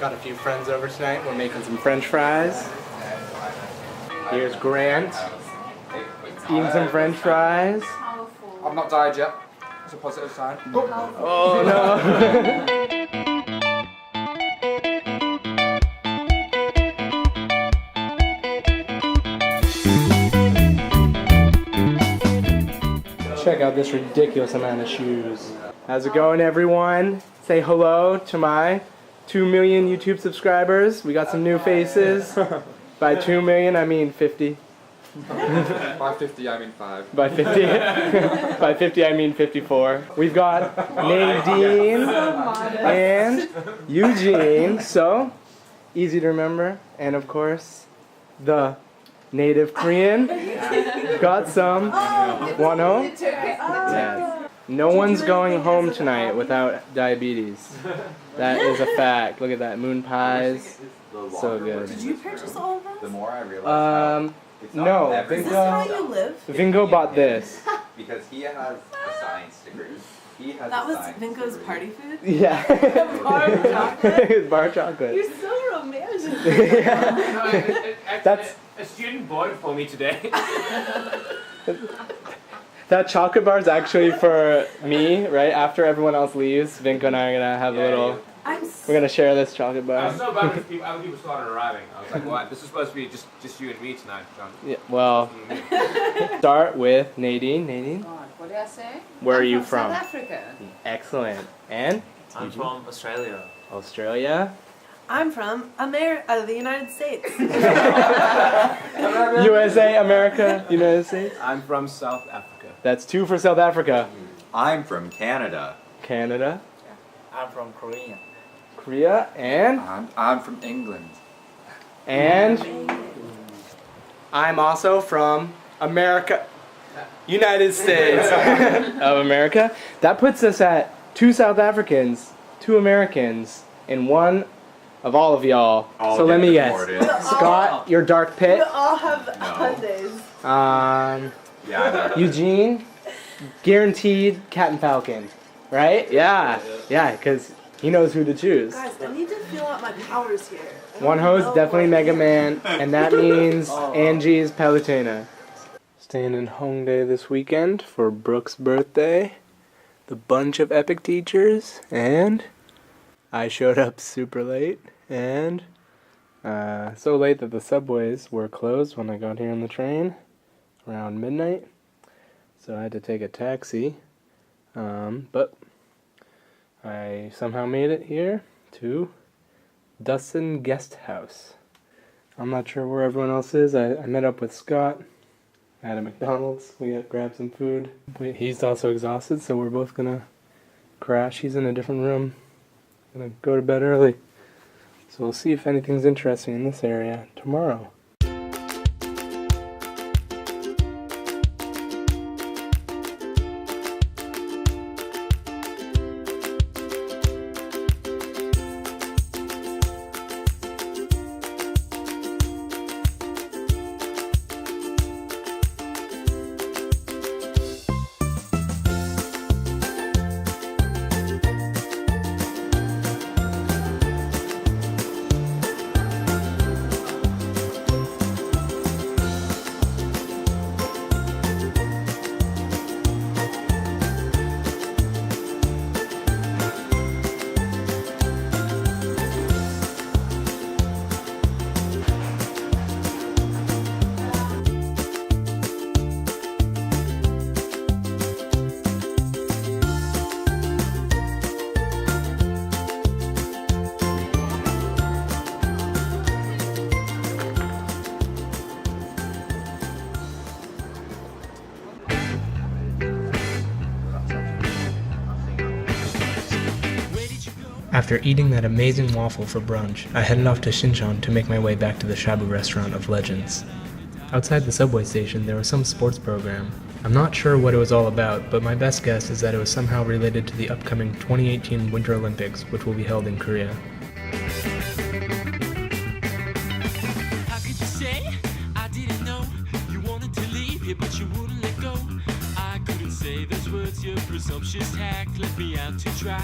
Got a few friends over tonight. We're making some French fries. Here's Grant eating some French fries. I've not died yet. It's a positive sign. Oh no! Check out this ridiculous amount of shoes. How's it going, everyone? Say hello to my 2 million YouTube subscribers. We got some new faces. By 2 million, I mean 50. By 50, I mean 5. By 50, by 50, I mean 54. We've got Nadine and Eugene. So easy to remember, and of course, the native Korean. Got some. Wano. Yes. No one's going home tonight without diabetes. That is a fact. Look at that, moon pies. So good. Did you purchase all of them? The more I realize no, Is this how you live? Vingo bought this. because he has a science degree. He has That a was science Vinco's degree. party food? Yeah. Bar chocolate? Bar chocolate. You're so romantic. Yeah. That's a student bought it for me today. that chocolate bar is actually for me, right? After everyone else leaves, Vinco and I are gonna have a little. We're gonna share this chocolate I bar. was so bad when other people started arriving. I was like, what? This is supposed to be just you and me tonight, John. Yeah, well, start with Nadine. Nadine, God, what did I say? where are I'm you from? from? South Africa. Excellent. And I'm from Australia. Australia. I'm from the United States. USA, America, United States. I'm from South Africa. That's 2 for South Africa. I'm from Canada. Canada. I'm from Korea. Korea. And I'm from England. I'm also from America. United States of America. That puts us at 2 South Africans, 2 Americans, and 1 of all of y'all. So let me guess. Scott, your dark pit. We all have Hyundais. Yeah. Eugene, guaranteed Cat and Falcon, right? Yeah, because he knows who to choose. Guys, I need to feel out my powers here. One host, definitely Mega Man, and that means Angie's Palutena. Staying in Hongdae this weekend for Brooke's birthday. The bunch of EPIK teachers, and I showed up super late, and so late that the subways were closed when I got here on the train around midnight. So I had to take a taxi, but I somehow made it here to Dustin Guest House. I'm not sure where everyone else is. I met up with Scott at a McDonald's. We grabbed some food. He's also exhausted, so we're both gonna crash. He's in a different room. Gonna go to bed early. So we'll see if anything's interesting in this area tomorrow. After eating that amazing waffle for brunch, I headed off to Shinchan to make my way back to the Shabu restaurant of legends. Outside the subway station, there was some sports program. I'm not sure what it was all about, but my best guess is that it was somehow related to the upcoming 2018 Winter Olympics, which will be held in Korea. How could you say I didn't know you wanted to leave here, but you wouldn't let go? I couldn't say those words, your presumptuous hack left me out to dry.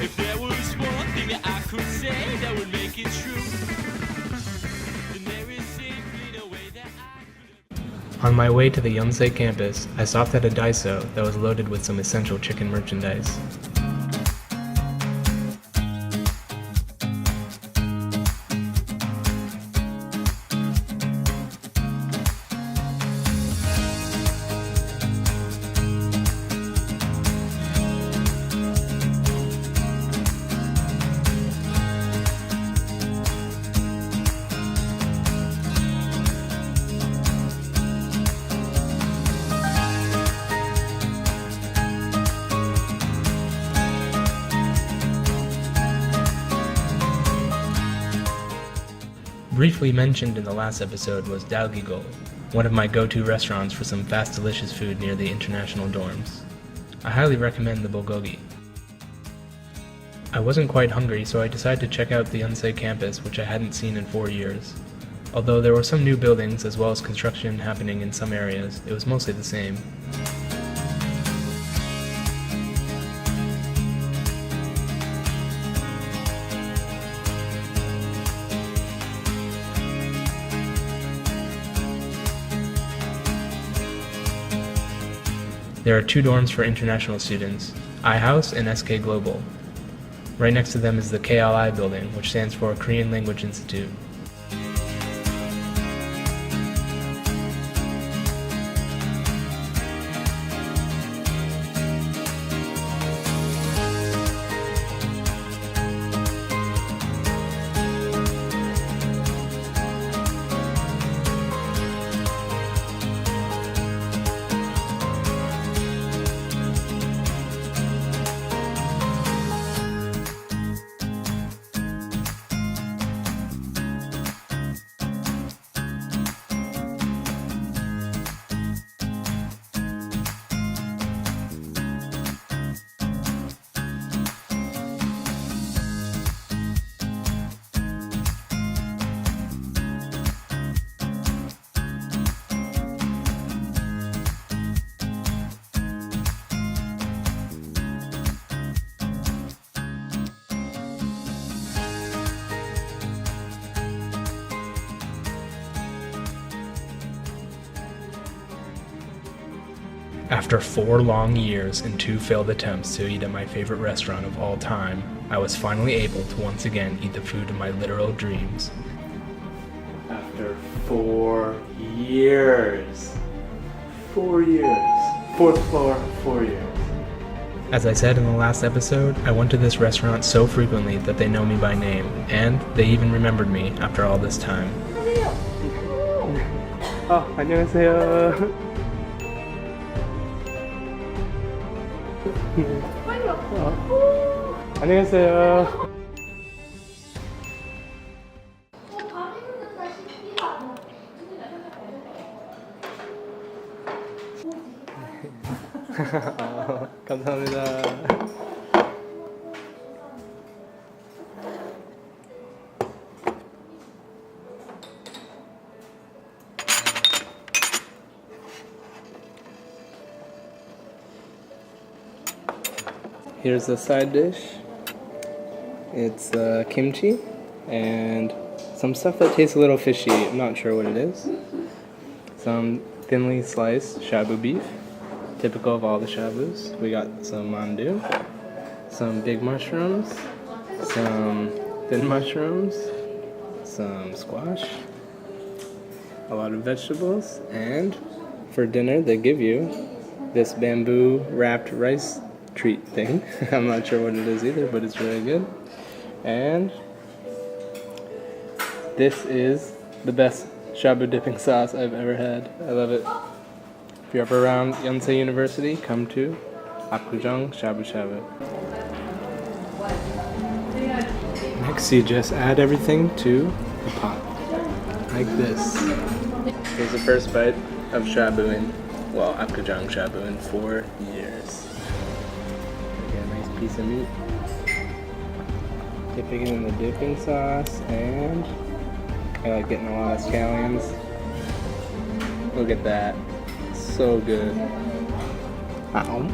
If there was one thing that I could would make it true. Then there is simply no way that I could. On my way to the Yonsei campus, I stopped at a Daiso that was loaded with some essential chicken merchandise. Briefly mentioned in the last episode was Dalgigol, one of my go-to restaurants for some fast delicious food near the international dorms. I highly recommend the bulgogi. I wasn't quite hungry, so I decided to check out the Yonsei campus, which I hadn't seen in 4 years. Although there were some new buildings as well as construction happening in some areas, it was mostly the same. There are 2 dorms for international students, iHouse and SK Global. Right next to them is the KLI building, which stands for Korean Language Institute. After 4 long years and 2 failed attempts to eat at my favorite restaurant of all time, I was finally able to once again eat the food of my literal dreams. After 4 years. 4 years. 4th floor, 4 years. As I said in the last episode, I went to this restaurant so frequently that they know me by name, and they even remembered me after all this time. Oh, 안녕하세요. 안녕하세요. 감사합니다. Here's the side dish. It's kimchi and some stuff that tastes a little fishy. I'm not sure what it is. Some thinly sliced shabu beef, typical of all the shabus. We got some mandu, some big mushrooms, some thin mushrooms, some squash, a lot of vegetables, and for dinner they give you this bamboo wrapped rice treat thing. I'm not sure what it is either, but it's really good. And this is the best shabu dipping sauce I've ever had. I love it. If you're ever around Yonsei University, come to Apgujung Shabu Shabu. Next, you just add everything to the pot, like this. Here's the first bite of shabu Apgujung Shabu in 4 years. Piece of meat, dipping it in the dipping sauce, and I like getting a lot of scallions. Look at that, so good. Ow.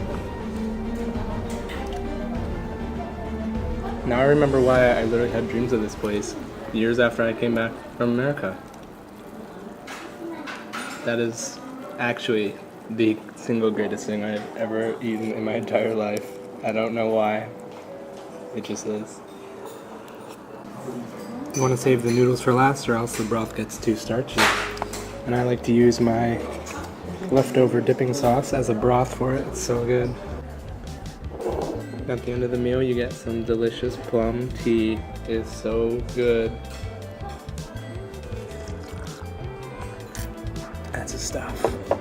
Now I remember why I literally had dreams of this place years after I came back from America. That is actually the single greatest thing I've ever eaten in my entire life. I don't know why. It just is. You want to save the noodles for last or else the broth gets too starchy. And I like to use my leftover dipping sauce as a broth for it. It's so good. At the end of the meal you get some delicious plum tea. It is so good. That's the stuff.